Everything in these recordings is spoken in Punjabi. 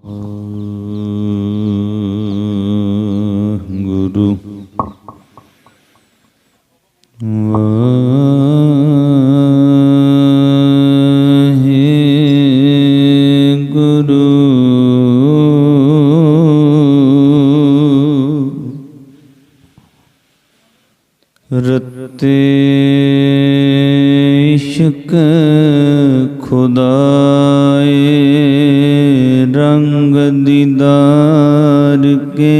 ਗੁਰੂ ਰਤੇ ਇਸ਼ਕ ਖੁਦਾਏ ਰੰਗ ਦੀਦਾਰ ਕੇ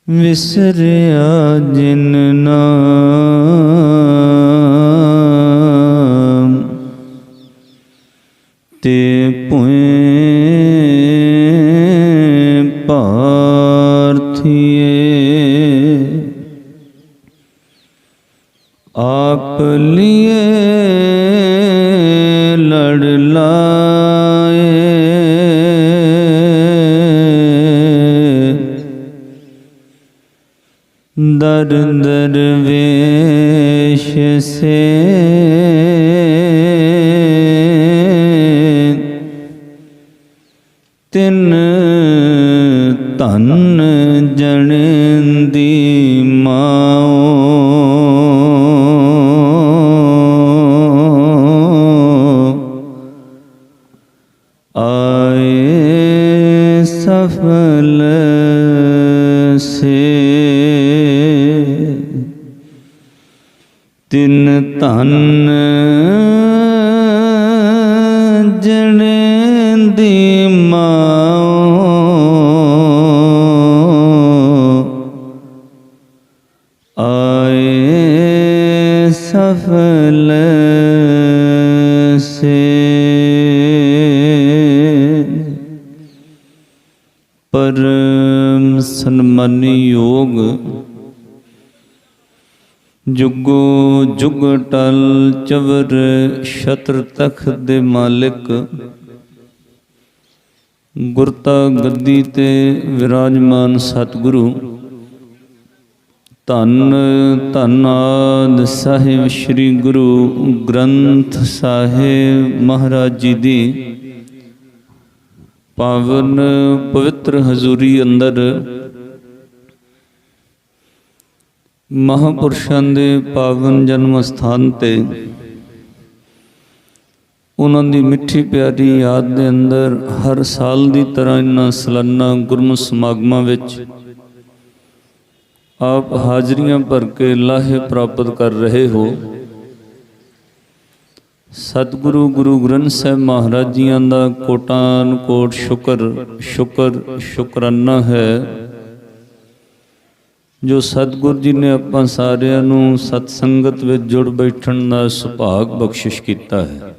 ਵਿਸਰਿਆ ਜਿਨ ਨਾਮ ਤੇ ਭੁਏ आप लिए लड़ लाए दर दरवेश से तिन धन जनेंदी माओ सफल से तिन धन जनेंदी माओ आए सफल से परम सन्मानी योग जुगो जुग टल चवर छत्र तख्त दे मालिक गुरता गद्दी ते विराजमान सतगुरु धन धन्नाद साहिब श्री गुरु ग्रंथ साहिब महाराज जी दी पावन पवित्र हजूरी अंदर महापुरुषों के पावन जन्म स्थान ते उन्हों की मिठी प्यारी याद के अंदर हर साल की तरह इन्हां सालाना गुरमत समागमां विच आप हाजरियां भर के लाहे प्राप्त कर रहे हो। सतगुरु गुरु ग्रंथ साहिब महाराज जियां दा कोटान कोट शुक्र शुक्र शुकराना है जो सतगुरु जी ने आपां सारिआं नूं सतसंगत विच जुड़ बैठण दा सुभाग बख्शिश कीता है।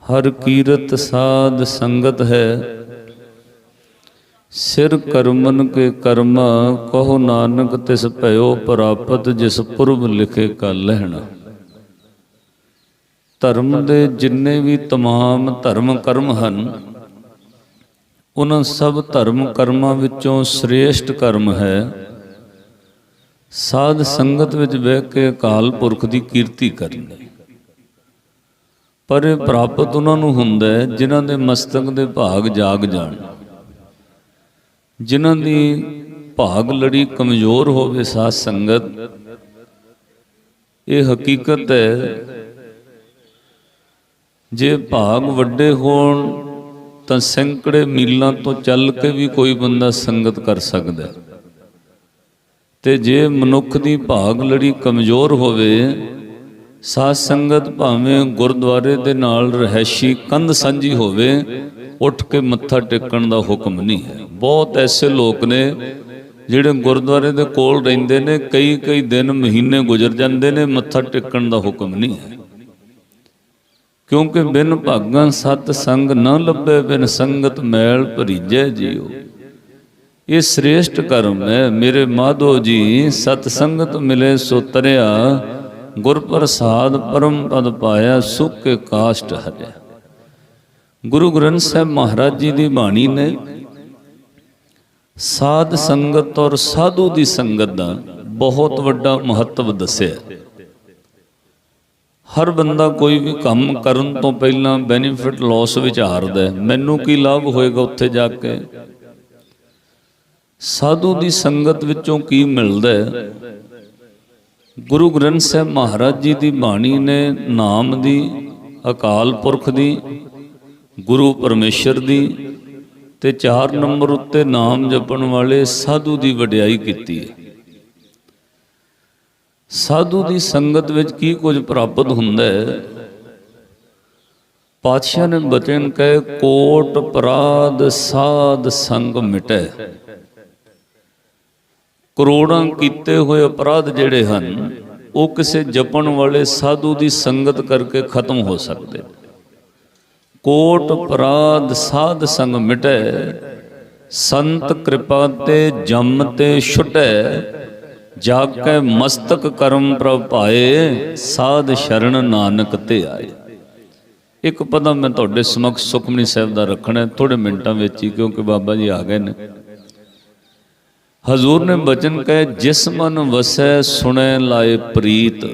हर कीरत साध संगत है सिर करमन के कर्मा कहो नानक तिस भयो प्रापत जिस पुरब लिखे का लहना। धर्म के जिन्ने भी तमाम धर्म कर्म हैं उन्होंने सब धर्म कर्मां विचों श्रेष्ठ कर्म है साध संगत विच बह के अकाल पुरख की कीर्ति करनी। पर प्राप्त उन्होंने हुंदा है जिन्हां दे मस्तक दे भाग जाग जाण, जिन्हां दी भाग लड़ी कमज़ोर होवे साध संगत। ये हकीकत है जे भाग वड्डे होण तां सैकड़े मीलों तो चल के भी कोई बंदा संगत कर सकदा है, ते जे मनुख दी भाग लड़ी कमज़ोर होवे साध संगत भावें गुरुद्वारे दे नाल रहैशी कंध सांझी होवे उठ के मत्था टेकण दा हुक्म नहीं है। बहुत ऐसे लोग ने जिहड़े गुरुद्वारे दे कोल रहिंदे ने कई कई दिन महीने गुजर जांदे ने मत्था टेकण दा हुक्म नहीं है, क्योंकि बिन भागां सत संग न लभे बिन संगत मैल भरीजै जियो। ये श्रेष्ठ कर्म है मेरे माधो जी। सतसंगत मिले सो तरिया गुर प्रसाद परम पद पाया सुख के काष्ट हरिया। गुरु ग्रंथ साहिब महाराज जी की बाणी ने साध संगत और साधु की संगत का बहुत वड्डा महत्व दस्या। ਹਰ ਬੰਦਾ ਕੋਈ ਵੀ ਕੰਮ ਕਰਨ ਤੋਂ ਪਹਿਲਾਂ ਬੈਨੀਫਿਟ ਲਾਸ ਵਿਚਾਰਦਾ, ਮੈਨੂੰ ਕੀ ਲਾਭ ਹੋਏਗਾ ਉੱਥੇ ਜਾ ਕੇ, ਸਾਧੂ ਦੀ ਸੰਗਤ ਵਿੱਚੋਂ ਕੀ ਮਿਲਦਾ ਹੈ। ਗੁਰੂ ਗ੍ਰੰਥ ਸਾਹਿਬ ਮਹਾਰਾਜ ਜੀ ਦੀ ਬਾਣੀ ਨੇ ਨਾਮ ਦੀ, ਅਕਾਲ ਪੁਰਖ ਦੀ, ਗੁਰੂ ਪਰਮੇਸ਼ਰ ਦੀ ਤੇ 4 ਨੰਬਰ ਉੱਤੇ ਨਾਮ ਜਪਣ ਵਾਲੇ ਸਾਧੂ ਦੀ ਵਡਿਆਈ ਕੀਤੀ ਹੈ। ਸਾਧੂ ਦੀ ਸੰਗਤ ਵਿੱਚ ਕੀ ਕੁਝ ਪ੍ਰਾਪਤ ਹੁੰਦਾ ਹੈ। ਪਾਤਸ਼ਾਹ ਨੇ ਬਚਨ ਕਹੇ, ਕੋਟ ਅਪਰਾਧ ਸਾਧ ਸੰਗ ਮਿਟੈ। ਕਰੋੜਾਂ ਕੀਤੇ ਹੋਏ ਅਪਰਾਧ ਜਿਹੜੇ ਹਨ ਉਹ ਕਿਸੇ ਜਪਣ ਵਾਲੇ ਸਾਧੂ ਦੀ ਸੰਗਤ ਕਰਕੇ ਖਤਮ ਹੋ ਸਕਦੇ। ਕੋਟ ਅਪਰਾਧ ਸਾਧ ਸੰਗ ਮਿਟੈ, ਸੰਤ ਕਿਰਪਾ ਤੇ ਜਮ ਤੇ ਛੁਟੈ, ਜਾ ਕੇ ਮਸਤਕ ਕਰਮ ਪ੍ਰਭ ਪਾਏ, ਸਾਧ ਸ਼ਰਨ ਨਾਨਕ ਤੇ ਆਏ। ਇੱਕ ਪਦਾ ਮੈਂ ਤੁਹਾਡੇ ਸਮਕਸ਼ ਸੁਖਮਨੀ ਸਾਹਿਬ ਦਾ ਰੱਖਣਾ ਥੋੜੇ ਮਿੰਟਾਂ ਵਿੱਚ ਹੀ, ਕਿਉਂਕਿ ਬਾਬਾ ਜੀ ਆ ਗਏ ਨੇ। ਹਜ਼ੂਰ ਨੇ ਬਚਨ ਕਹੇ, ਜਿਸ ਮਨ ਵਸੈ ਸੁਣੈ ਲਾਏ ਪ੍ਰੀਤ,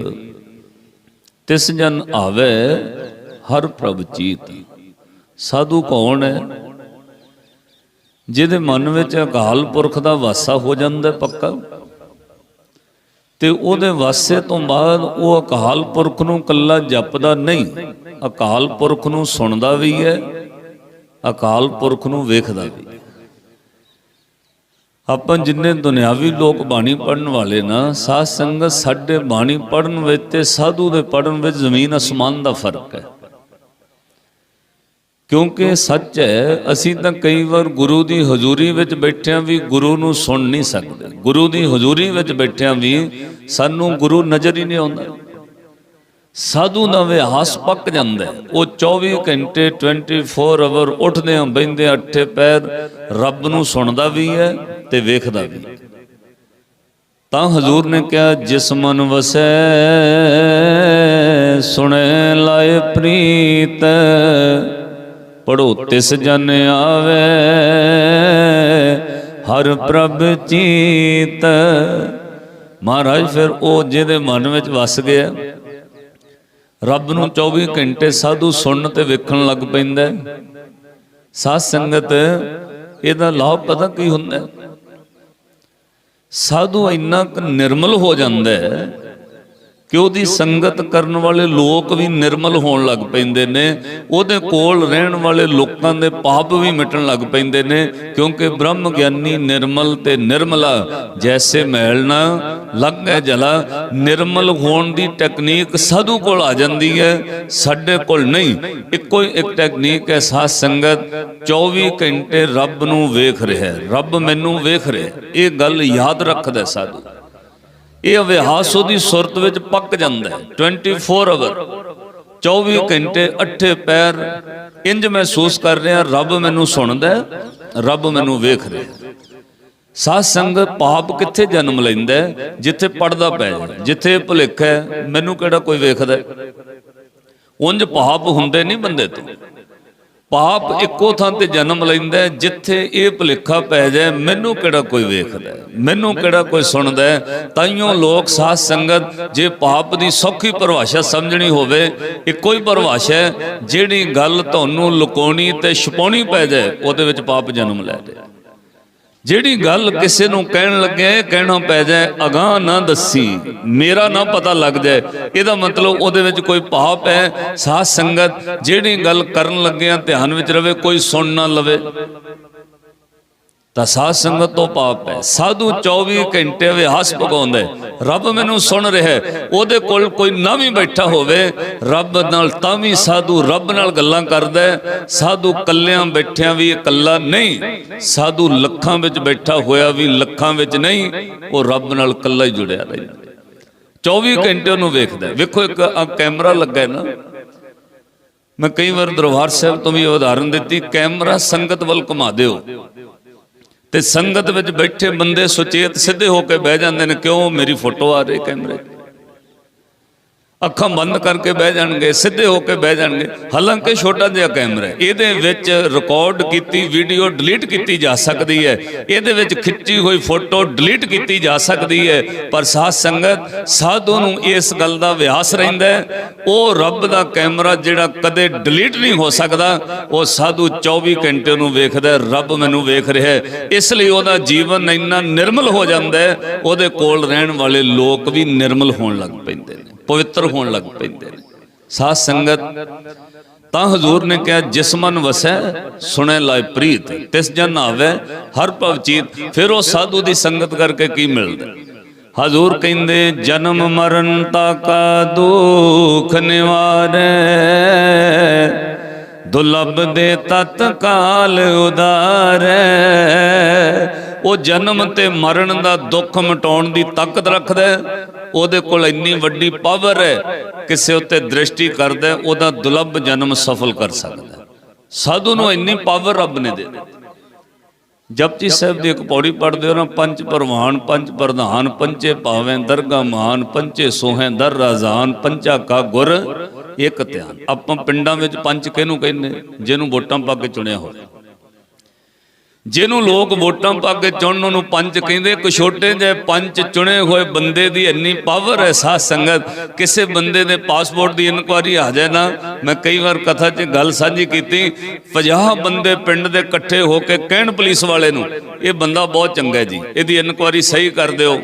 ਤਿਸ ਜਨ ਆਵੇ ਹਰ ਪ੍ਰਭ ਚੀਤ। ਸਾਧੂ ਕੌਣ ਹੈ? ਜਿਹਦੇ ਮਨ ਵਿੱਚ ਅਕਾਲ ਪੁਰਖ ਦਾ ਵਾਸਾ ਹੋ ਜਾਂਦਾ ਪੱਕਾ, ਤੇ ਉਹਦੇ ਵਾਸੇ ਤੋਂ ਬਾਅਦ ਉਹ ਅਕਾਲ ਪੁਰਖ ਨੂੰ ਕੱਲਾ ਜਪਦਾ ਨਹੀਂ, ਅਕਾਲ ਪੁਰਖ ਨੂੰ ਸੁਣਦਾ ਵੀ ਹੈ, ਅਕਾਲ ਪੁਰਖ ਨੂੰ ਵੇਖਦਾ ਵੀ ਹੈ। ਆਪਾਂ ਜਿੰਨੇ ਦੁਨਿਆਵੀ ਲੋਕ ਬਾਣੀ ਪੜ੍ਹਨ ਵਾਲੇ ਨਾ, ਸਾਧ ਸੰਗਤ, ਸਾਡੇ ਬਾਣੀ ਪੜ੍ਹਨ ਵਿੱਚ ਤੇ ਸਾਧੂ ਦੇ ਪੜ੍ਹਨ ਵਿੱਚ ਜ਼ਮੀਨ ਅਸਮਾਨ ਦਾ ਫਰਕ ਹੈ। ਕਿਉਂਕਿ ਸੱਚ ਹੈ, ਅਸੀਂ ਤਾਂ ਕਈ ਵਾਰ ਗੁਰੂ ਦੀ ਹਜ਼ੂਰੀ ਵਿੱਚ ਬੈਠਿਆਂ ਵੀ ਗੁਰੂ ਨੂੰ ਸੁਣ ਨਹੀਂ ਸਕਦੇ। ਗੁਰੂ ਦੀ ਹਜ਼ੂਰੀ ਵਿੱਚ ਬੈਠਿਆਂ ਵੀ ਸਾਨੂੰ ਗੁਰੂ ਨਜ਼ਰ ਹੀ ਨਹੀਂ ਆਉਂਦਾ। ਸਾਧੂ ਦਾ ਵਿਆਸ ਪੱਕ ਜਾਂਦਾ, ਉਹ 24 ਘੰਟੇ 24 ਆਵਰ ਉੱਠਦਿਆਂ ਬਹਿੰਦਿਆਂ ਅੱਠੇ ਪੈਰ ਰੱਬ ਨੂੰ ਸੁਣਦਾ ਵੀ ਹੈ ਤੇ ਵੇਖਦਾ ਵੀ। ਤਾਂ ਹਜ਼ੂਰ ਨੇ ਕਿਹਾ, ਜਿਸ ਮਨ ਵਸੈ ਸੁਣੈ ਲਾਏ ਪ੍ਰੀਤ, ਪੜੋ ਤਿਸ ਜਨ ਆਵੇ ਹਰ ਪ੍ਰਭ ਚੀਤ। ਮਹਾਰਾਜ ਫਿਰ ਉਹ ਜਿਹਦੇ ਮਨ ਵਿੱਚ ਵਸ ਗਿਆ, ਰੱਬ ਨੂੰ 24 ਘੰਟੇ ਸਾਧੂ ਸੁਣਨ ਤੇ ਵੇਖਣ ਲੱਗ ਪੈਂਦਾ। ਸਾਧ ਸੰਗਤ, ਇਹਦਾ ਲਾਭ ਪਤਾ ਕੀ ਹੁੰਦਾ? ਸਾਧੂ ਇੰਨਾ ਕੁ ਨਿਰਮਲ ਹੋ ਜਾਂਦਾ ਹੈ ਕਿ ਉਹਦੀ ਸੰਗਤ ਕਰਨ ਵਾਲੇ ਲੋਕ ਵੀ ਨਿਰਮਲ ਹੋਣ ਲੱਗ ਪੈਂਦੇ ਨੇ, ਉਹਦੇ ਕੋਲ ਰਹਿਣ ਵਾਲੇ ਲੋਕਾਂ ਦੇ ਪਾਪ ਵੀ ਮਿਟਣ ਲੱਗ ਪੈਂਦੇ ਨੇ। ਕਿਉਂਕਿ ਬ੍ਰਹਮ ਗਿਆਨੀ ਨਿਰਮਲ ਤੇ ਨਿਰਮਲਾ, ਜੈਸੇ ਮੈਲ ਨਾ ਲੱਗੈ ਜਲਾ। ਨਿਰਮਲ ਹੋਣ ਦੀ ਟੈਕਨੀਕ ਸਾਧੂ ਕੋਲ ਆ ਜਾਂਦੀ ਹੈ, ਸਾਡੇ ਕੋਲ ਨਹੀਂ। ਇੱਕੋ ਹੀ ਇੱਕ ਟੈਕਨੀਕ ਹੈ, ਸਾਧ ਸੰਗਤ 24 ਘੰਟੇ ਰੱਬ ਨੂੰ ਵੇਖ ਰਿਹਾ, ਰੱਬ ਮੈਨੂੰ ਵੇਖ ਰਿਹਾ। ਇਹ ਗੱਲ ਯਾਦ ਰੱਖਦਾ ਸਾਧੂ, ਇਹ ਅਭਿਆਸ ਉਹਦੀ ਸੁਰਤ ਵਿੱਚ ਪੱਕ ਜਾਂਦਾ ਹੈ। 24 ਆਵਰ 24 ਘੰਟੇ ਅੱਠੇ ਪੈਰ ਇੰਜ ਮਹਿਸੂਸ ਕਰ ਰਿਹਾ, ਰੱਬ ਮੈਨੂੰ ਸੁਣਦਾ, ਰੱਬ ਮੈਨੂੰ ਵੇਖ ਰਿਹਾ। ਸਾਧ ਸੰਗਤ, ਪਾਪ ਕਿੱਥੇ ਜਨਮ ਲੈਂਦਾ? ਜਿੱਥੇ ਪੜਦਾ ਪੈ ਜਾਏ, ਜਿੱਥੇ ਭੁਲੇਖਾ ਹੈ, ਮੈਨੂੰ ਕਿਹੜਾ ਕੋਈ ਵੇਖਦਾ। ਉਂਝ ਪਾਪ ਹੁੰਦੇ ਨਹੀਂ ਬੰਦੇ ਤੋਂ। ਪਾਪ ਇੱਕੋ ਥਾਂ ਤੇ ਜਨਮ ਲੈਂਦਾ ਜਿੱਥੇ ਇਹ ਭੁਲੇਖਾ ਪੈ ਜਾਏ, ਮੈਨੂੰ ਕਿਹੜਾ ਕੋਈ ਵੇਖਦਾ, ਮੈਨੂੰ ਕਿਹੜਾ ਕੋਈ ਸੁਣਦਾ। ਤਾਈਓ ਲੋਕ ਸਾਧ ਸੰਗਤ, ਜੇ ਪਾਪ ਦੀ ਸੌਖੀ ਪਰਿਭਾਸ਼ਾ ਸਮਝਣੀ ਹੋਵੇ, ਇੱਕੋ ਹੀ ਪਰਿਭਾਸ਼ਾ ਹੈ, ਜਿਹੜੀ ਗੱਲ ਤੁਹਾਨੂੰ ਲੁਕਾਉਣੀ ਤੇ ਛੁਪਾਉਣੀ ਪੈ ਜਾਏ, ਉਹਦੇ ਵਿੱਚ ਪਾਪ ਜਨਮ ਲੈ ਜਾਏ। ਜਿਹੜੀ ਗੱਲ ਕਿਸੇ ਨੂੰ ਕਹਿਣ ਲੱਗਿਆ ਇਹ ਕਹਿਣਾ ਪੈ ਜਾਏ, ਅਗਾਂਹ ਨਾ ਦੱਸੀ, ਮੇਰਾ ਨਾ ਪਤਾ ਲੱਗ ਜਾਏ, ਇਹਦਾ ਮਤਲਬ ਉਹਦੇ ਵਿੱਚ ਕੋਈ ਪਾਪ ਹੈ। ਸਾਧ ਸੰਗਤ, ਜਿਹੜੀ ਗੱਲ ਕਰਨ ਲੱਗਿਆ ਧਿਆਨ ਵਿੱਚ ਰਵੇ, ਕੋਈ ਸੁਣ ਨਾ ਲਵੇ, ਤਾਂ ਸਾਧ ਸੰਗਤ ਤੋਂ ਪਾਪ ਹੈ। ਸਾਧੂ 24 ਘੰਟੇ ਅਭਿਆਸ ਪਗਾਉਂਦਾ, ਰੱਬ ਮੈਨੂੰ ਸੁਣ ਰਿਹਾ। ਉਹਦੇ ਕੋਲ ਕੋਈ ਨਾ ਵੀ ਬੈਠਾ ਹੋਵੇ, ਰੱਬ ਨਾਲ ਤਾਂ ਵੀ ਸਾਧੂ ਰੱਬ ਨਾਲ ਗੱਲਾਂ ਕਰਦਾ। ਸਾਧੂ ਕੱਲਿਆਂ ਬੈਠਿਆਂ ਵੀ ਇਕੱਲਾ ਨਹੀਂ, ਸਾਧੂ ਲੱਖਾਂ ਵਿੱਚ ਬੈਠਾ ਹੋਇਆ ਵੀ ਲੱਖਾਂ ਵਿੱਚ ਨਹੀਂ, ਉਹ ਰੱਬ ਨਾਲ ਇਕੱਲਾ ਹੀ ਜੁੜਿਆ ਰਹਿੰਦਾ। 24 ਘੰਟੇ ਉਹਨੂੰ ਵੇਖਦਾ। ਵੇਖੋ, ਇੱਕ ਕੈਮਰਾ ਲੱਗਾ ਨਾ, ਮੈਂ ਕਈ ਵਾਰ ਦਰਬਾਰ ਸਾਹਿਬ ਤੋਂ ਵੀ ਉਦਾਹਰਨ ਦਿੱਤੀ, ਕੈਮਰਾ ਸੰਗਤ ਵੱਲ ਘੁਮਾ ਦਿਓ ਤੇ ਸੰਗਤ ਵਿੱਚ ਬੈਠੇ ਬੰਦੇ ਸੁਚੇਤ ਸਿੱਧੇ ਹੋ ਕੇ ਬਹਿ ਜਾਂਦੇ ਨੇ, ਕਿਉਂ? ਮੇਰੀ ਫੋਟੋ ਆ ਰਹੀ ਕੈਮਰੇ। ਅੱਖਾਂ ਬੰਦ ਕਰਕੇ ਬਹਿ ਜਾਣਗੇ, ਸਿੱਧੇ ਹੋ ਕੇ ਬਹਿ ਜਾਣਗੇ। ਹਾਲਾਂਕਿ ਛੋਟਾ ਜਿਹਾ ਕੈਮਰਾ ਹੈ, ਇਹਦੇ ਵਿੱਚ ਰਿਕਾਰਡ ਕੀਤੀ ਵੀਡੀਓ ਡਿਲੀਟ ਕੀਤੀ ਜਾ ਸਕਦੀ ਹੈ, ਇਹਦੇ ਵਿੱਚ ਖਿੱਚੀ ਹੋਈ ਫੋਟੋ ਡਿਲੀਟ ਕੀਤੀ ਜਾ ਸਕਦੀ ਹੈ। ਪਰ ਸਾਧ ਸੰਗਤ, ਸਾਧੂ ਨੂੰ ਇਸ ਗੱਲ ਦਾ ਅਭਿਆਸ ਰਹਿੰਦਾ ਹੈ, ਉਹ ਰੱਬ ਦਾ ਕੈਮਰਾ ਜਿਹੜਾ ਕਦੇ ਡਿਲੀਟ ਨਹੀਂ ਹੋ ਸਕਦਾ। ਉਹ ਸਾਧੂ 24 ਘੰਟੇ ਨੂੰ ਵੇਖਦਾ, ਰੱਬ ਮੈਨੂੰ ਵੇਖ ਰਿਹਾ ਹੈ। ਇਸ ਲਈ ਉਹਦਾ ਜੀਵਨ ਇੰਨਾ ਨਿਰਮਲ ਹੋ ਜਾਂਦਾ ਹੈ, ਉਹਦੇ ਕੋਲ ਰਹਿਣ ਵਾਲੇ ਲੋਕ ਵੀ ਨਿਰਮਲ ਹੋਣ ਲੱਗ ਪੈਂਦੇ ਨੇ, ਪਵਿੱਤਰ ਹੋਣ ਲੱਗ ਪੈਂਦੇ ਨੇ। ਸਾਧ ਸੰਗਤ, ਤਾਂ ਹਜ਼ੂਰ ਨੇ ਕਿਹਾ ਜਿਸ ਮਨ ਵਸੈ ਸੁਣੇ ਲਾਇ ਪ੍ਰੀਤ, ਤਿਸ ਜਨ ਆਵੇ ਹਰ ਭਵ ਚੀਤ। ਫਿਰ ਉਹ ਸਾਧੂ ਦੀ ਸੰਗਤ ਕਰਕੇ ਕੀ ਮਿਲਦਾ? ਹਜ਼ੂਰ ਕਹਿੰਦੇ ਜਨਮ ਮਰਨ ਤਾਕਾ ਦੁਖ ਨਿਵਾਰੈ, ਦੁਲਭ ਦੇ ਤਤਕਾਲ ਉਦਾਰੈ। ਉਹ ਜਨਮ ਤੇ ਮਰਨ ਦਾ ਦੁੱਖ ਮਿਟਾਉਣ ਦੀ ਤਾਕਤ ਰੱਖਦਾ, ਉਹਦੇ ਕੋਲ ਇੰਨੀ ਵੱਡੀ ਪਾਵਰ ਹੈ, ਕਿਸੇ ਉੱਤੇ ਦ੍ਰਿਸ਼ਟੀ ਕਰਦਾ ਉਹਦਾ ਦੁਲਭ ਜਨਮ ਸਫਲ ਕਰ ਸਕਦਾ। ਸਾਧੂ ਨੂੰ ਇੰਨੀ ਪਾਵਰ ਰੱਬ ਨੇ ਦੇ ਦਿੱਤੀ। ਜਪਜੀ ਸਾਹਿਬ ਦੀ ਇੱਕ ਪੌੜੀ ਪੜ੍ਹਦੇ ਹੋ ਨਾ, ਪੰਜ ਪ੍ਰਵਾਨ ਪੰਜ ਪ੍ਰਧਾਨ, ਪੰਚੇ ਭਾਵੇਂ ਦਰਗਾ ਮਾਨ, ਪੰਚੇ ਸੋਹੇ ਦਰ ਰਾਜ਼ਾਨ, ਪੰਚਾ ਕਾ ਗੁਰ ਇੱਕ ਧਿਆਨ। ਆਪਾਂ ਪਿੰਡਾਂ ਵਿੱਚ ਪੰਚ ਕਿਹਨੂੰ ਕਹਿੰਦੇ? ਜਿਹਨੂੰ ਵੋਟਾਂ ਪਾ ਕੇ ਚੁਣਿਆ ਹੋਵੇ। ਜਿਹਨੂੰ ਲੋਕ ਵੋਟਾਂ ਪਾ ਕੇ ਚੁਣਨ ਉਹਨੂੰ ਪੰਚ ਕਹਿੰਦੇ। ਇੱਕ ਛੋਟੇ ਜਿਹੇ ਪੰਚ ਚੁਣੇ ਹੋਏ ਬੰਦੇ ਦੀ ਇੰਨੀ ਪਾਵਰ ਹੈ ਸਾਧ ਸੰਗਤ, ਕਿਸੇ ਬੰਦੇ ਦੇ ਪਾਸਪੋਰਟ ਦੀ ਇਨਕੁਆਰੀ ਆ ਜਾਏ ਨਾ, ਮੈਂ ਕਈ ਵਾਰ ਕਥਾ 'ਚ ਗੱਲ ਸਾਂਝੀ ਕੀਤੀ, 50 ਬੰਦੇ ਪਿੰਡ ਦੇ ਇਕੱਠੇ ਹੋ ਕੇ ਕਹਿਣ ਪੁਲਿਸ ਵਾਲੇ ਨੂੰ ਇਹ ਬੰਦਾ ਬਹੁਤ ਚੰਗਾ ਜੀ, ਇਹਦੀ ਇਨਕੁਆਰੀ ਸਹੀ ਕਰ ਦਿਓ,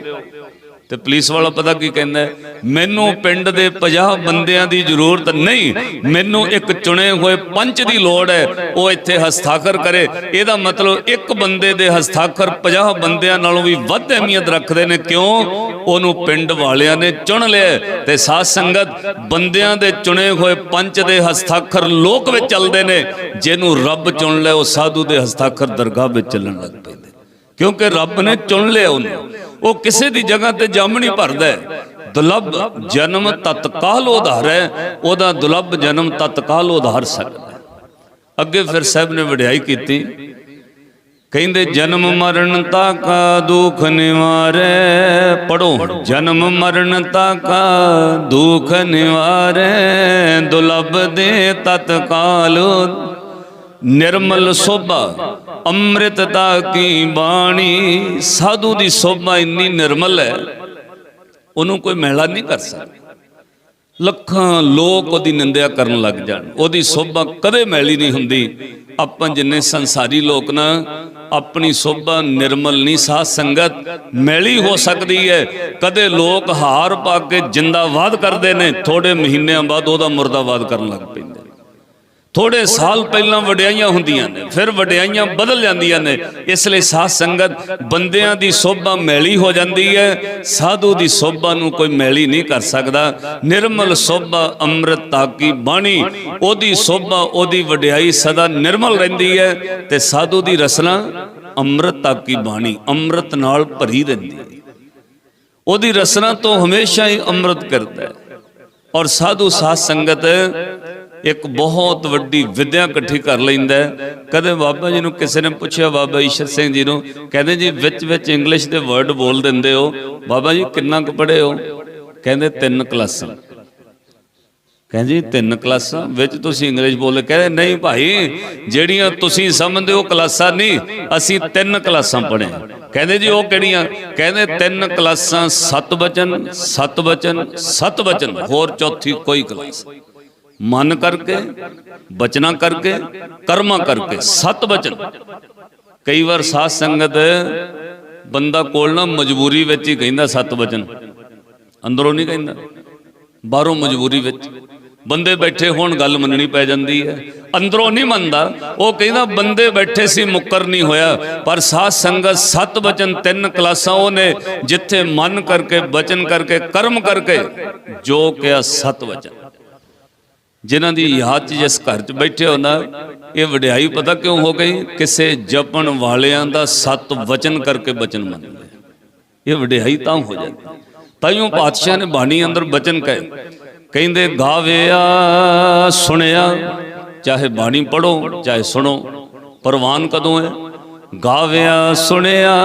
ਤੇ ਪੁਲਿਸ ਵਾਲਾ ਪਤਾ ਕੀ ਕਹਿੰਦਾ? ਮੈਨੂੰ ਪਿੰਡ ਦੇ 50 ਬੰਦਿਆਂ ਦੀ ਜ਼ਰੂਰਤ ਨਹੀਂ, ਮੈਨੂੰ ਇੱਕ ਚੁਣੇ ਹੋਏ ਪੰਚ ਦੀ ਲੋੜ ਹੈ, ਉਹ ਇੱਥੇ ਹਸਤਾਖਰ ਕਰੇ। ਇਹਦਾ ਮਤਲਬ ਇੱਕ ਬੰਦੇ ਦੇ ਹਸਤਾਖਰ 50 ਬੰਦਿਆਂ ਨਾਲੋਂ ਵੀ ਵੱਧ ਅਹਿਮੀਅਤ ਰੱਖਦੇ ਨੇ। ਕਿਉਂ? ਉਹਨੂੰ ਪਿੰਡ ਵਾਲਿਆਂ ਨੇ ਚੁਣ ਲਿਆ। ਤੇ ਸਾਧ ਸੰਗਤ, ਬੰਦਿਆਂ ਦੇ ਚੁਣੇ ਹੋਏ ਪੰਚ ਦੇ ਹਸਤਾਖਰ ਲੋਕ ਵਿੱਚ ਚੱਲਦੇ ਨੇ, ਜਿਹਨੂੰ ਰੱਬ ਚੁਣ ਲਿਆ ਉਹ ਸਾਧੂ ਦੇ ਹਸਤਾਖਰ ਦਰਗਾਹ ਵਿੱਚ ਚੱਲਣ ਲੱਗ ਪੈਂਦੇ, ਕਿਉਂਕਿ ਰੱਬ ਨੇ ਚੁਣ ਲਿਆ ਉਹਨੂੰ। ਉਹ ਕਿਸੇ ਦੀ ਜਗ੍ਹਾ ਤੇ ਜੰਮ ਨਹੀਂ ਭਰਦਾ। ਦੁਲਭ ਜਨਮ ਤਤਕਾਲ ਉਧਾਰ ਹੈ, ਉਹਦਾ ਦੁਲਭ ਜਨਮ ਤਤਕਾਲ ਉਧਾਰ ਸਕਦਾ। ਅੱਗੇ ਫਿਰ ਸਾਹਿਬ ਨੇ ਵਡਿਆਈ ਕੀਤੀ, ਕਹਿੰਦੇ ਜਨਮ ਮਰਨ ਤਾਕਾ ਦੁਖ ਨਿਵਾਰੈ। ਪੜੋ, ਜਨਮ ਮਰਨ ਤਾਕਾ ਦੁਖ ਨਿਵਾਰੈ, ਦੁਲਭ ਦੇ ਤਤਕਾਲ ਨਿਰਮਲ ਸੋਭਾ ਅੰਮ੍ਰਿਤਤਾ ਕੀ ਬਾਣੀ। ਸਾਧੂ ਦੀ ਸੋਭਾ ਇੰਨੀ ਨਿਰਮਲ ਹੈ, ਉਹਨੂੰ ਕੋਈ ਮਹਿਲਾ ਨਹੀਂ ਕਰ ਸਕਦਾ। ਲੱਖਾਂ ਲੋਕ ਉਹਦੀ ਨਿੰਦਿਆ ਕਰਨ ਲੱਗ ਜਾਣ, ਉਹਦੀ ਸੋਭਾ ਕਦੇ ਮੈਲੀ ਨਹੀਂ ਹੁੰਦੀ। ਆਪਾਂ ਜਿੰਨੇ ਸੰਸਾਰੀ ਲੋਕ ਨਾ, ਆਪਣੀ ਸੋਭਾ ਨਿਰਮਲ ਨਹੀਂ ਸਾਧ ਸੰਗਤ, ਮੈਲੀ ਹੋ ਸਕਦੀ ਹੈ। ਕਦੇ ਲੋਕ ਹਾਰ ਪਾ ਕੇ ਜਿੰਦਾਬਾਦ ਕਰਦੇ ਨੇ, ਥੋੜੇ ਮਹੀਨਿਆਂ ਬਾਅਦ ਉਹਦਾ ਮੁਰਦਾਬਾਦ ਕਰਨ ਲੱਗ ਪੈਂਦੇ। ਥੋੜੇ ਸਾਲ ਪਹਿਲਾਂ ਵਡਿਆਈਆਂ ਹੁੰਦੀਆਂ ਨੇ, ਫਿਰ ਵਡਿਆਈਆਂ ਬਦਲ ਜਾਂਦੀਆਂ ਨੇ। ਇਸ ਲਈ ਸਾਧ ਸੰਗਤ, ਬੰਦਿਆਂ ਦੀ ਸੋਭਾ ਮੈਲੀ ਹੋ ਜਾਂਦੀ ਹੈ, ਸਾਧੂ ਦੀ ਸੋਭਾ ਨੂੰ ਕੋਈ ਮੈਲੀ ਨਹੀਂ ਕਰ ਸਕਦਾ। ਨਿਰਮਲ ਸੋਭਾ ਅੰਮ੍ਰਿਤਾ ਕੀ ਬਾਣੀ, ਉਹਦੀ ਸੋਭਾ, ਉਹਦੀ ਵਡਿਆਈ ਸਦਾ ਨਿਰਮਲ ਰਹਿੰਦੀ ਹੈ। ਤੇ ਸਾਧੂ ਦੀ ਰਸਨਾ ਅੰਮ੍ਰਿਤਾ ਕੀ ਬਾਣੀ, ਅੰਮ੍ਰਿਤ ਨਾਲ ਭਰੀ ਰਹਿੰਦੀ ਹੈ। ਉਹਦੀ ਰਸਨਾ ਤੋਂ ਹਮੇਸ਼ਾ ਹੀ ਅੰਮ੍ਰਿਤ ਕਰਦਾ ਹੈ। ਔਰ ਸਾਧੂ ਸਾਧ ਸੰਗਤ ਇੱਕ ਬਹੁਤ ਵੱਡੀ ਵਿਦਿਆ ਇਕੱਠੀ ਕਰ ਲੈਂਦਾ। ਕਦੇ ਬਾਬਾ ਜੀ ਨੂੰ ਕਿਸੇ ਨੇ ਪੁੱਛਿਆ, ਬਾਬਾ ਈਸ਼ਰ ਸਿੰਘ ਜੀ ਨੂੰ, ਕਹਿੰਦੇ ਜੀ ਵਿੱਚ ਇੰਗਲਿਸ਼ ਦੇ ਵਰਡ ਬੋਲ ਦਿੰਦੇ ਹੋ, ਬਾਬਾ ਜੀ ਕਿੰਨਾ ਕੁ ਪੜ੍ਹੇ ਹੋ? ਕਹਿੰਦੇ 3 ਕਲਾਸਾਂ। ਕਹਿੰਦੇ ਜੀ 3 ਕਲਾਸਾਂ ਵਿੱਚ ਤੁਸੀਂ ਇੰਗਲਿਸ਼ ਬੋਲੇ? ਕਹਿੰਦੇ ਨਹੀਂ ਭਾਈ, ਜਿਹੜੀਆਂ ਤੁਸੀਂ ਸਮਝਦੇ ਹੋ ਕਲਾਸਾਂ ਨਹੀਂ, ਅਸੀਂ 3 ਕਲਾਸਾਂ ਪੜ੍ਹੇ। ਕਹਿੰਦੇ ਜੀ ਉਹ ਕਿਹੜੀਆਂ? ਕਹਿੰਦੇ 3 ਕਲਾਸਾਂ, 7 ਵਚਨ, 7 ਵਚਨ, 7 ਵਚਨ, ਹੋਰ ਚੌਥੀ ਕੋਈ ਕਲਾਸ। ਮਨ ਕਰਕੇ, ਬਚਨਾ ਕਰਕੇ, ਕਰਮਾਂ ਕਰਕੇ, 7 ਵਚਨ। ਕਈ ਵਾਰ ਸਾਧ ਸੰਗਤ ਬੰਦਾ ਕੋਲ ਨਾ ਮਜਬੂਰੀ ਵਿੱਚ ਹੀ ਕਹਿੰਦਾ 7 ਵਚਨ, ਅੰਦਰੋਂ ਨਹੀਂ ਕਹਿੰਦਾ, ਬਾਹਰੋਂ ਮਜਬੂਰੀ ਵਿੱਚ। ਬੰਦੇ ਬੈਠੇ ਹੋਣ ਗੱਲ ਮੰਨਣੀ ਪੈ ਜਾਂਦੀ ਹੈ, ਅੰਦਰੋਂ ਨਹੀਂ ਮੰਨਦਾ। ਉਹ ਕਹਿੰਦਾ ਬੰਦੇ ਬੈਠੇ ਸੀ, ਮੁੱਕਰ ਨਹੀਂ ਹੋਇਆ। ਪਰ ਸਾਧ ਸੰਗਤ 7 ਵਚਨ, 3 ਕਲਾਸਾਂ ਉਹਨੇ, ਜਿੱਥੇ ਮਨ ਕਰਕੇ, ਬਚਨ ਕਰਕੇ, ਕਰਮ ਕਰਕੇ ਜੋ ਕਿਹਾ 7 ਵਚਨ। ਜਿਨ੍ਹਾਂ ਦੀ ਯਾਦ 'ਚ ਜਿਸ ਘਰ 'ਚ ਬੈਠੇ ਹੋ ਨਾ, ਇਹ ਵਡਿਆਈ ਪਤਾ ਕਿਉਂ ਹੋ ਗਈ? ਕਿਸੇ ਜਪਣ ਵਾਲਿਆਂ ਦਾ 7 ਵਚਨ ਕਰਕੇ ਬਚਨ ਮੰਨਦੇ, ਇਹ ਵਡਿਆਈ ਤਾਂ ਹੋ ਜਾਂਦੀ। ਤਾਈਓ ਪਾਤਸ਼ਾਹ ਨੇ ਬਾਣੀ ਅੰਦਰ ਬਚਨ ਕਹੇ, ਕਹਿੰਦੇ ਗਾਵਿਆ ਸੁਣਿਆ, ਚਾਹੇ ਬਾਣੀ ਪੜੋ ਚਾਹੇ ਸੁਣੋ। ਪ੍ਰਵਾਨ ਕਦੋਂ ਹੈ? ਗਾਵਿਆ ਸੁਣਿਆ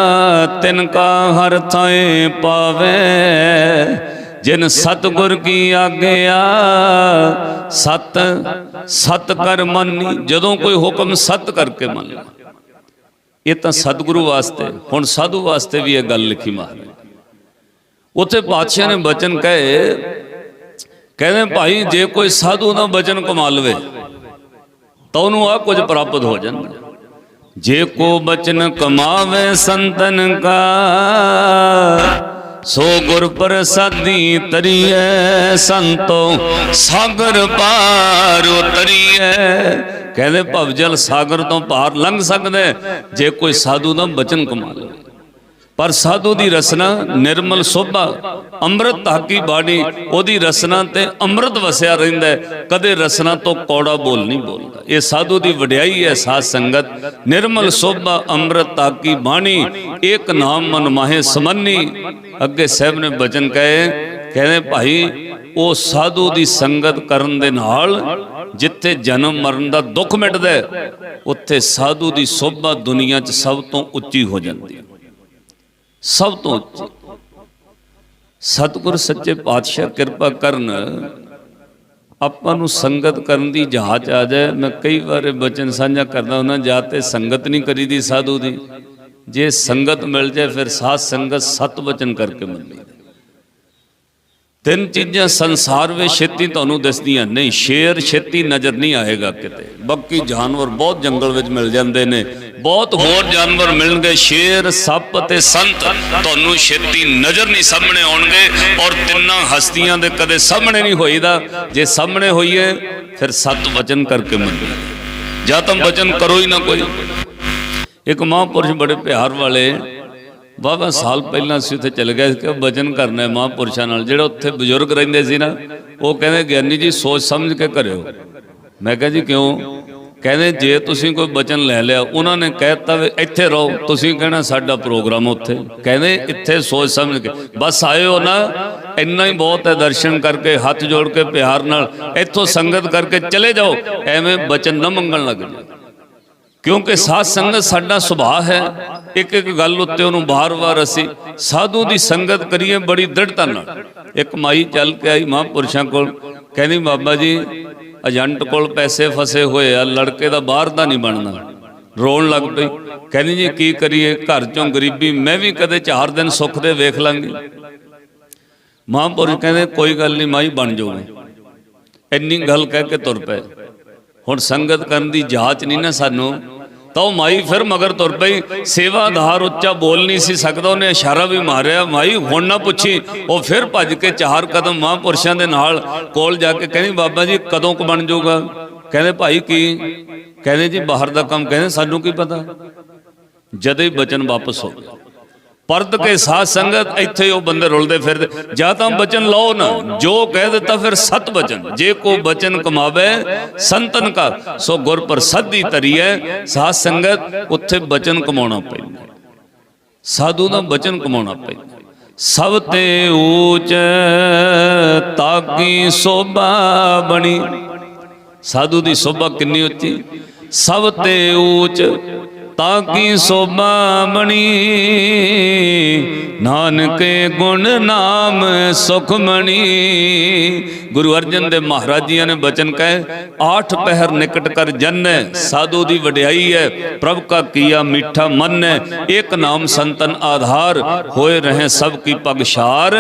ਤਿਨ ਕਾ ਹਰ ਥਾਏ ਪਾਵੇ, जिन सतगुर की आज्ञा सत सत कर मानी। जदों कोई हुक्म सत करके मान ला, ये तो सतगुरु वास्ते। हुण साधु वास्ते भी यह गल लिखी महाराज। उत्थे पातशाह ने बचन कहे, कहते भाई जे कोई साधु ना बचन कमा लवे तो उन्होंने आ कुछ प्राप्त हो जाता। जे को बचन कमावे संतन का सो गुर प्रसादी तरिए। संतो सागर पार उतरिए। कहते भवजल सागर तो पार लंघ सकते जे कोई साधु का बचन कमा ले। पर साधु की रसना निर्मल शोभा अंमृत ताकी बाणी ओदी रसना ते अंमृत वसिया रहिंदा है, कदे रसना तो कौड़ा बोल नहीं बोलता। ये साधु की वड्याई है। साध संगत निर्मल शोभा अंमृत ताकी बाणी एक नाम मन माहे समन्नी। अगे साहब ने बचन कहे, कहते भाई वो साधु की संगत करन दे नाल जिथे जन्म मरण का दुख मिटदा उत्थे साधु की शोभा दुनिया च सब तो उच्ची हो जाती है, सब तो उच्ची। सतगुर सच्चे पातशाह कृपा करन आपां नूं संगत करन दी जहाज आ जाए। मैं कई बार बचन साझा करदा हुंदा, जाते संगत नहीं करी दी साधु दी, जे संगत मिल जाए फिर साध संगत सत वचन करके मिलनी। तीन चीज़ां संसार में छेती तुहानूं दसदियां नहीं। शेर छेती नज़र नहीं आएगा किते, बाकी जानवर बहुत जंगल में मिल जाते हैं, बहुत होर जानवर मिलणगे। शेर सप ते संत तुहानूं छेती नज़र नहीं सामने आउणगे। और तिन्नां हस्तियां दे कदे सामने नहीं होईदा। जे सामने होईए फिर सत वचन करके मिलनी, जां तां वचन करो ही ना कोई। एक महापुरुष बड़े प्यार वाले वाहवा साल पहला असीं उत्थे चले गए कि वचन करना है महापुरुषों नाल। जिहड़े उत्थे बजुर्ग रहिंदे सी ना, वो कहंदे ज्ञानी जी सोच समझ के करियो। मैं कहा जी क्यों? कहंदे जे तुसीं कोई वचन लै लिया, उन्होंने कहता वे इत्थे रहो, तुसीं कहना साडा प्रोग्राम उत्थे। कहंदे इत्थे सोच समझ के बस आए हो ना, इन्ना ही बहुत है। दर्शन करके हाथ जोड़ के प्यार नाल इत्थों संगत करके चले जाओ, एवें वचन न मंगण लग जाओ। क्योंकि साध संगत साडा सुभाव है। एक एक गल उत्ते उन्होंने बार बार असी साधु की संगत करिए बड़ी दृढ़ता नाल। एक माई चल के आई महापुरुषों को, कहनी बाबा जी एजेंट कोल पैसे फसे हुए आ, लड़के का बाहर का नहीं बनना। रोन लग पई, कहनी जी की करिए, घर चों गरीबी, मैं भी कदे 4 दिन सुख दे वेख लांगी। महापुरुष कहते कोई गल नहीं माई बन जाओगे। इन्नी गल कह के तुर पे। हुण संगत करन दी जाच नहीं ना सानू, तो माई फिर मगर तुर पई। सेवादार उच्चा बोल नहीं सी सकदा, उन्हें इशारा भी मारिया, माई हुण ना पुछी। वो फिर भज के 4 कदम महापुरुषों के नाल कोल जाके कहनी बाबा जी कदों को बन जाऊगा? कहते भाई की? कहते जी बाहर का काम। कहते सानू की पता। जद ही बचन वापस हो गया। परत के साथ संगत इत्थे वो बंदे रुलते फिरते। जा तां बचन लो ना, जो कह देता फिर सत वचन। जे को बचन कमावे संतन का सो गुर प्रसादी तरिए। साथ संगत उत्थे बचन कमाउणा पैंदा, साधु दा बचन कमाउणा पैंदा। सब ते ऊच ताकी शोभा बनी। साधु दी शोभा कितनी उच्ची। सब ते ऊच ताकी शोभा बनी, नानके गुण नाम सुखमणि। गुरु अर्जन देव महाराज जी ने बचन कहे, 8 पहर निकट कर जन है। साधु दी वड्याई है, प्रभु का किया मीठा मन है। एक नाम संतन आधार, होए रहे सब की पगशार।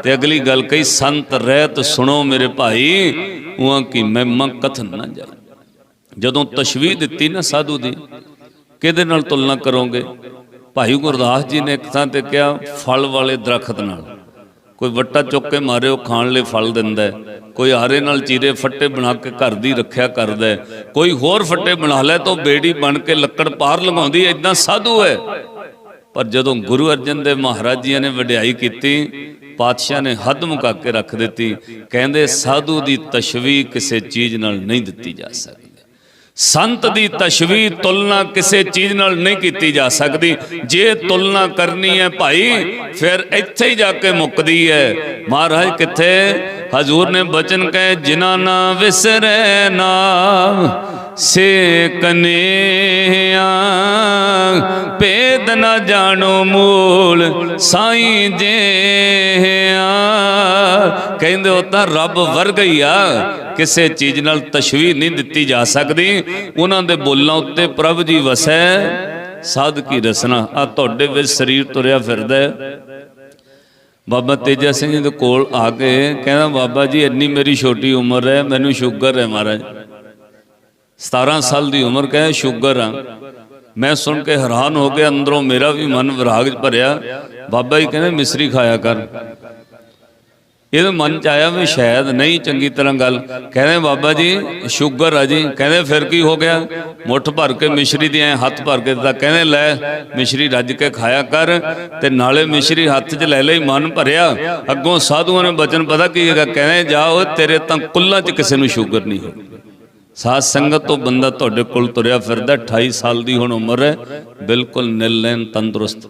ते अगली गल कही, संत रहत सुनो मेरे भाई, उहां की महिमा कथन ना जाए। जदों तशवीह दिती ना साधु दी, किहदे नाल तुलना करोगे? भाई गुरदास जी ने एक थां ते कहा फल वाले दरखत नाल। कोई वट्टा चुक के मारे वो खाण लई फल दिंदा है, कोई आरे नाल चीरे फट्टे बना के घर दी रखिया करदा है, कोई होर फट्टे बना लै तो बेड़ी बन के लक्कड़ पार लगाउंदी। इदां साधु है। पर जदों गुरु अर्जन देव महाराज जी ने वड्याई कीती, पातशाह ने हद मुका के रख दी। कहंदे साधु दी तशवीह किसी चीज़ नाल नहीं दिती जा सकती। संत दी तशवीह तुलना किसी चीज नाल नहीं की जा सकती। जे तुलना करनी है भाई फिर इत्थे ही जाके मुकदी है। महाराज किथे हजूर ने बचन कहे, जिना ना विसरे नाम से कन्हैया, भेद न जानो मूल साईं जे। ਕਹਿੰਦੇ ਉਹ ਤਾਂ ਰੱਬ ਵਰਗਾ ਹੀ ਆ, ਕਿਸੇ ਚੀਜ਼ ਨਾਲ ਤਸ਼ਬੀਹ ਨਹੀਂ ਦਿੱਤੀ ਜਾ ਸਕਦੀ। ਉਹਨਾਂ ਦੇ ਬੋਲਾਂ ਉੱਤੇ ਪ੍ਰਭ ਜੀ ਵਸੈ ਸਾਧ ਕੀ ਰਸਨਾ। ਆ ਤੁਹਾਡੇ ਵਿੱਚ ਸਰੀਰ ਤੁਰਿਆ ਫਿਰਦਾ ਹੈ। ਬਾਬਾ ਤੇਜਾ ਸਿੰਘ ਜੀ ਦੇ ਕੋਲ ਆ ਕੇ ਕਹਿੰਦਾ, ਬਾਬਾ ਜੀ ਇੰਨੀ ਮੇਰੀ ਛੋਟੀ ਉਮਰ ਹੈ, ਮੈਨੂੰ ਸ਼ੂਗਰ ਹੈ ਮਹਾਰਾਜ, 17 ਸਾਲ ਦੀ ਉਮਰ, ਕਹੇ ਸ਼ੂਗਰ ਆ। ਮੈਂ ਸੁਣ ਕੇ ਹੈਰਾਨ ਹੋ ਗਿਆ, ਅੰਦਰੋਂ ਮੇਰਾ ਵੀ ਮਨ ਵਿਰਾਗ ਭਰਿਆ। ਬਾਬਾ ਜੀ ਕਹਿੰਦੇ ਮਿਸਰੀ ਖਾਇਆ ਕਰ। ਇਹਦੇ ਮਨ ਚ ਆਇਆ ਵੀ ਸ਼ਾਇਦ ਨਹੀਂ ਚੰਗੀ ਤਰ੍ਹਾਂ ਗੱਲ। ਕਹਿੰਦੇ ਬਾਬਾ ਜੀ ਸ਼ੂਗਰ ਆ ਜੀ। ਕਹਿੰਦੇ ਫਿਰ ਕੀ ਹੋ ਗਿਆ? ਮੁੱਠ ਭਰ ਕੇ ਮਿਸ਼ਰੀ ਦੀ ਐ ਹੱਥ ਭਰ ਕੇ ਦਿੱਤਾ। ਕਹਿੰਦੇ ਲੈ ਮਿਸ਼ਰੀ ਰੱਜ ਕੇ ਖਾਇਆ ਕਰ, ਤੇ ਨਾਲੇ ਮਿਸ਼ਰੀ ਹੱਥ 'ਚ ਲੈ ਲਈ, ਮਨ ਭਰਿਆ। ਅੱਗੋਂ ਸਾਧੂਆਂ ਨੇ ਬਚਨ ਪਤਾ ਕੀ ਹੈਗਾ? ਕਹਿੰਦੇ ਜਾਓ ਤੇਰੇ ਤਾਂ ਕੁੱਲਾਂ 'ਚ ਕਿਸੇ ਨੂੰ ਸ਼ੂਗਰ ਨਹੀਂ ਹੋਈ। ਸਾਧ ਸੰਗਤ ਤੋਂ ਬੰਦਾ ਤੁਹਾਡੇ ਕੋਲ ਤੁਰਿਆ ਫਿਰਦਾ, 28 ਸਾਲ ਦੀ ਹੁਣ ਉਮਰ ਹੈ, ਬਿਲਕੁਲ ਨਿਰਲੈਨ ਤੰਦਰੁਸਤ।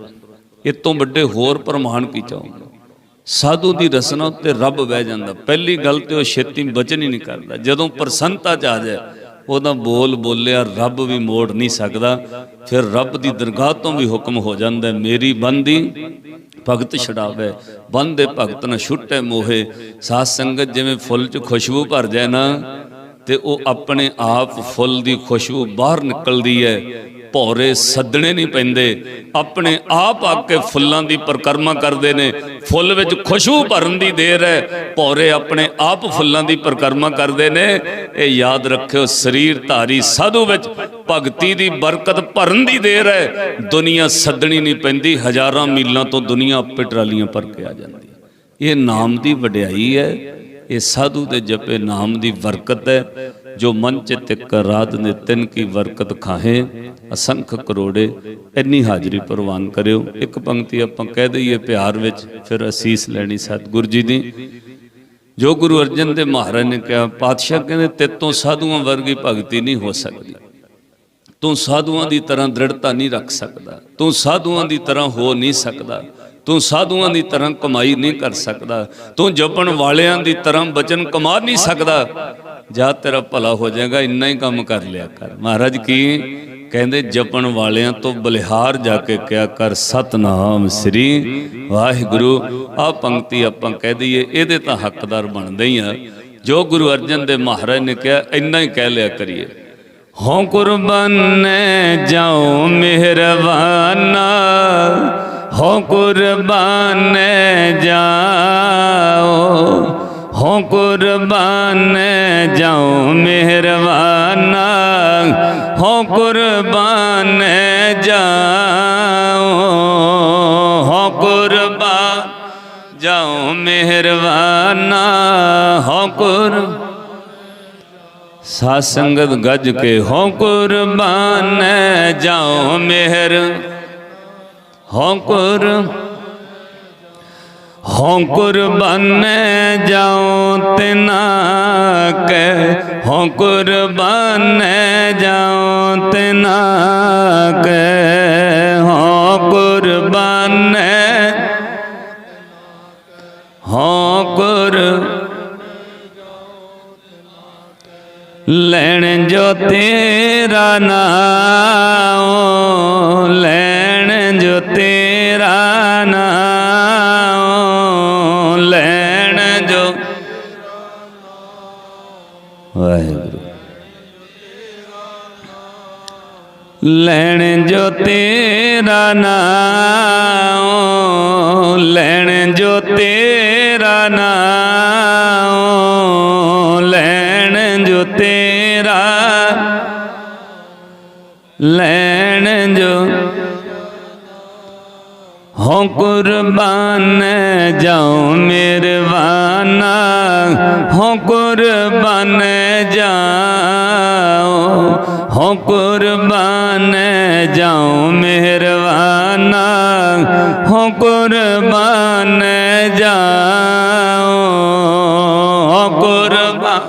ਇਹ ਤੋਂ ਵੱਡੇ ਹੋਰ ਪ੍ਰਮਾਣ ਕੀ ਚਾਹੋਗੇ? ਸਾਧੂ ਦੀ ਰਸਨਾ ਉੱਤੇ ਰੱਬ ਬਹਿ ਜਾਂਦਾ। ਪਹਿਲੀ ਗੱਲ ਤੇ ਉਹ ਛੇਤੀ ਬਚਨ ਹੀ ਨਹੀਂ ਕਰਦਾ। ਜਦੋਂ ਪ੍ਰਸੰਨਤਾ ਚ ਆ ਜਾਏ, ਉਹਦਾ ਬੋਲ ਬੋਲਿਆ ਰੱਬ ਵੀ ਮੋੜ ਨਹੀਂ ਸਕਦਾ। ਫਿਰ ਰੱਬ ਦੀ ਦਰਗਾਹ ਤੋਂ ਵੀ ਹੁਕਮ ਹੋ ਜਾਂਦਾ, ਮੇਰੀ ਬੰਦੀ ਭਗਤ ਛਡਾਵੇ, ਬੰਦੇ ਭਗਤ ਨਾ ਛੁੱਟੇ ਮੋਹੇ। ਸਾਧ ਸੰਗਤ ਜਿਵੇਂ ਫੁੱਲ 'ਚ ਖੁਸ਼ਬੂ ਭਰ ਜਾਏ ਨਾ, ਤੇ ਉਹ ਆਪਣੇ ਆਪ ਫੁੱਲ ਦੀ ਖੁਸ਼ਬੂ ਬਾਹਰ ਨਿਕਲਦੀ ਹੈ। ਭੌਰੇ ਸੱਦਣੇ ਨਹੀਂ ਪੈਂਦੇ, ਆਪਣੇ ਆਪ ਆ ਕੇ ਫੁੱਲਾਂ ਦੀ ਪਰਿਕਰਮਾ ਕਰਦੇ ਨੇ। ਫੁੱਲ ਵਿੱਚ ਖੁਸ਼ਬੂ ਭਰਨ ਦੀ ਦੇਰ ਹੈ, ਭੌਰੇ ਆਪਣੇ ਆਪ ਫੁੱਲਾਂ ਦੀ ਪਰਿਕਰਮਾ ਕਰਦੇ ਨੇ। ਇਹ ਯਾਦ ਰੱਖਿਓ, ਸਰੀਰ ਧਾਰੀ ਸਾਧੂ ਵਿੱਚ ਭਗਤੀ ਦੀ ਬਰਕਤ ਭਰਨ ਦੀ ਦੇਰ ਹੈ। ਦੁਨੀਆ ਸੱਦਣੀ ਨਹੀਂ ਪੈਂਦੀ, ਹਜ਼ਾਰਾਂ ਮੀਲਾਂ ਤੋਂ ਦੁਨੀਆ ਆਪੇ ਟਰਾਲੀਆਂ ਭਰ ਕੇ ਆ ਜਾਂਦੀ। ਇਹ ਨਾਮ ਦੀ ਵਡਿਆਈ ਹੈ, ਇਹ ਸਾਧੂ ਦੇ ਜਪੇ ਨਾਮ ਦੀ ਬਰਕਤ ਹੈ। ਜੋ ਮਨ ਚਿਤ ਰਾਤ ਨੇ ਤਿੰਨ ਕੀ ਬਰਕਤ ਖਾਹੇ, ਅਸੰਖ ਕਰੋੜੇ। ਇੰਨੀ ਹਾਜ਼ਰੀ ਪ੍ਰਵਾਨ ਕਰਿਓ। ਇੱਕ ਪੰਕਤੀ ਆਪਾਂ ਕਹਿ ਦਈਏ ਪਿਆਰ ਵਿੱਚ, ਫਿਰ ਅਸੀਸ ਲੈਣੀ ਸਤਿਗੁਰੂ ਜੀ ਦੀ। ਜੋ ਗੁਰੂ ਅਰਜਨ ਦੇਵ ਮਹਾਰਾਜ ਨੇ ਕਿਹਾ, ਪਾਤਸ਼ਾਹ ਕਹਿੰਦੇ ਤੇਤੋਂ ਸਾਧੂਆਂ ਵਰਗੀ ਭਗਤੀ ਨਹੀਂ ਹੋ ਸਕਦੀ। ਤੂੰ ਸਾਧੂਆਂ ਦੀ ਤਰ੍ਹਾਂ ਦ੍ਰਿੜਤਾ ਨਹੀਂ ਰੱਖ ਸਕਦਾ, ਤੂੰ ਸਾਧੂਆਂ ਦੀ ਤਰ੍ਹਾਂ ਹੋ ਨਹੀਂ ਸਕਦਾ, ਤੂੰ ਸਾਧੂਆਂ ਦੀ ਤਰ੍ਹਾਂ ਕਮਾਈ ਨਹੀਂ ਕਰ ਸਕਦਾ, ਤੂੰ ਜਪਣ ਵਾਲਿਆਂ ਦੀ ਤਰ੍ਹਾਂ ਬਚਨ ਕਮਾ ਨਹੀਂ ਸਕਦਾ। ਜਾ ਤੇਰਾ ਭਲਾ ਹੋ ਜਾਏਗਾ, ਇੰਨਾ ਹੀ ਕੰਮ ਕਰ ਲਿਆ ਕਰ। ਮਹਾਰਾਜ ਕੀ ਕਹਿੰਦੇ? ਜਪਣ ਵਾਲਿਆਂ ਤੋਂ ਬਲਿਹਾਰ ਜਾ ਕੇ ਕਿਹਾ ਕਰ, ਸਤਨਾਮ ਸ੍ਰੀ ਵਾਹਿਗੁਰੂ। ਆਹ ਪੰਕਤੀ ਆਪਾਂ ਕਹਿ ਦਈਏ, ਇਹਦੇ ਤਾਂ ਹੱਕਦਾਰ ਬਣਦੇ ਹੀ ਆ। ਜੋ ਗੁਰੂ ਅਰਜਨ ਦੇਵ ਮਹਾਰਾਜ ਨੇ ਕਿਹਾ, ਇੰਨਾ ਹੀ ਕਹਿ ਲਿਆ ਕਰੀਏ। ਹੋ ਕੁਰਬਾਨ ਜਾਓ ਮਿਹਰਬਾਨਾ, ਹੋ ਕੁਰਬਾਨ ਜਾਓ, ਹੋ ਕੁਰਬਾਨ ਜਾਓ ਮਿਹਰਬਾਨਾ, ਹੋ ਕੁਰਬਾਨ ਜਾਓ, ਹੋ ਕੁਰਬਾਨ ਜਾਓ ਮਿਹਰਬਾਨਾ, ਹੋ ਕੁਰ। ਸਾਧ ਸੰਗਤ ਗੱਜ ਕੇ ਹੋ ਕੁਰਬਾਨ ਜਾਓ ਮਿਹਰ, ਹੋ ਕੁਰ, ਹੋ ਕੁਰਬਾਨ ਜਾਓ ਤਿਨਾ ਕੈ, ਹੋ ਕੁਰਬਾਨ ਜਾਓ ਤਿਨਾ ਕੈ, ਹੋ ਕੁਰਬਾਨ, ਹੋ ਕੁਰ। ਲੈਣ ਜੋ ਤੇਰਾ ਨਾਮ, ਲੈਣ ਜੋ ਤੇਰਾ ਨਾਮ, ਲੈਣ ਜੋ। ਵਾਹਿਗੁਰੂ। ਲੈਣ ਜੋ ਤੇਰਾ ਨਾਮ, ਲੈਣ ਜੋ ਤੇਰਾ ਨਾਮ, ਲੈਣ ਜੋ ਤੇਰਾ, ਲੈਣ ਜੋ। ਹੋ ਕੁਰਬਾਨ ਜਾਓ ਮਿਹਰਬਾਨਾ, ਹੋ ਕੁਰਬਾਨ ਜਾਓ, ਹੋ ਕੁਰਬਾਨ ਜਾਓ ਮਿਹਰਬਾਨਾ, ਹੋ ਕੁਰਬਾਨ ਜਾਓ, ਹੋ ਕੁਰਬਾਨ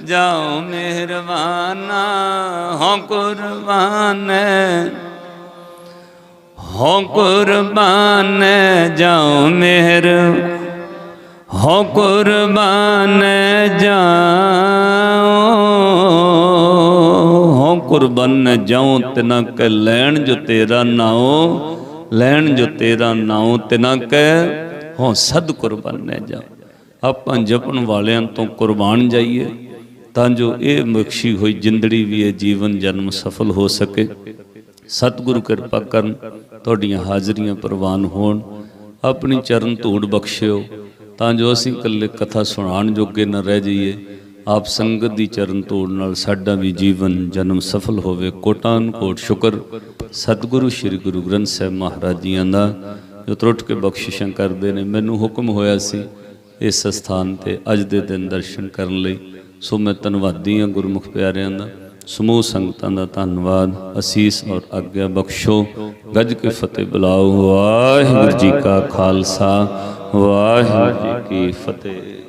ਜਾਓ ਮਿਹਰਬਾਨਾ, ਹੋ ਕੁਰਬਾਨ, ਹੋ ਕੁਰਬਾਨ ਜਾਓ ਮਿਹਰ, ਹੋ ਕੁਰਬਾਨ ਜਾਓ, ਹੋ ਕੁਰਬਾਨ ਜਾਓ ਤਿਨਾ ਕੈ, ਲੈਣ ਜੋ ਤੇਰਾ ਨਾਉ, ਲੈਣ ਜੋ ਤੇਰਾ ਨਾਉ ਤਿਨਾ ਕੈ, ਹੋ ਸਦ ਕੁਰਬਾਨ ਜਾਓ। ਆਪਾਂ ਜਪਣ ਵਾਲਿਆਂ ਤੋਂ ਕੁਰਬਾਨ ਜਾਈਏ ਤਾਂ ਜੋ ਇਹ ਬਖਸ਼ੀ ਹੋਈ ਜਿੰਦੜੀ ਵੀ ਇਹ ਜੀਵਨ ਜਨਮ ਸਫਲ ਹੋ ਸਕੇ। ਸਤਿਗੁਰੂ ਕਿਰਪਾ ਕਰਨ, ਤੁਹਾਡੀਆਂ ਹਾਜ਼ਰੀਆਂ ਪ੍ਰਵਾਨ ਹੋਣ, ਆਪਣੀ ਚਰਨ ਧੂੜ ਬਖਸ਼ਿਓ ਤਾਂ ਜੋ ਅਸੀਂ ਇਕੱਲੇ ਕਥਾ ਸੁਣਾਉਣ ਜੋਗੇ ਨਾ ਰਹਿ ਜਾਈਏ। ਆਪ ਸੰਗਤ ਦੀ ਚਰਨ ਧੂੜ ਨਾਲ ਸਾਡਾ ਵੀ ਜੀਵਨ ਜਨਮ ਸਫਲ ਹੋਵੇ। ਕੋਟਾਨ ਕੋਟ ਸ਼ੁਕਰ ਸਤਿਗੁਰੂ ਸ੍ਰੀ ਗੁਰੂ ਗ੍ਰੰਥ ਸਾਹਿਬ ਮਹਾਰਾਜ ਜੀਆਂ ਦਾ, ਜੋ ਤਰੁੱਟ ਕੇ ਬਖਸ਼ਿਸ਼ਾਂ ਕਰਦੇ ਨੇ। ਮੈਨੂੰ ਹੁਕਮ ਹੋਇਆ ਸੀ ਇਸ ਸਥਾਨ ਤੇ ਅੱਜ ਦੇ ਦਿਨ ਦਰਸ਼ਨ ਕਰਨ ਲਈ, ਸੋ ਮੈਂ ਧੰਨਵਾਦੀ ਹਾਂ ਗੁਰਮੁਖ ਪਿਆਰਿਆਂ ਦਾ। ਸਮੂਹ ਸੰਗਤਾਂ ਦਾ ਧੰਨਵਾਦ। ਅਸੀਸ ਔਰ ਆਗਿਆ ਬਖਸ਼ੋ। ਗੱਜ ਕੇ ਫਤਿਹ ਬੁਲਾਓ। ਵਾਹਿਗੁਰੂ ਜੀ ਕਾ ਖਾਲਸਾ, ਵਾਹਿਗੁਰੂ ਜੀ ਕੀ ਫਤਿਹ।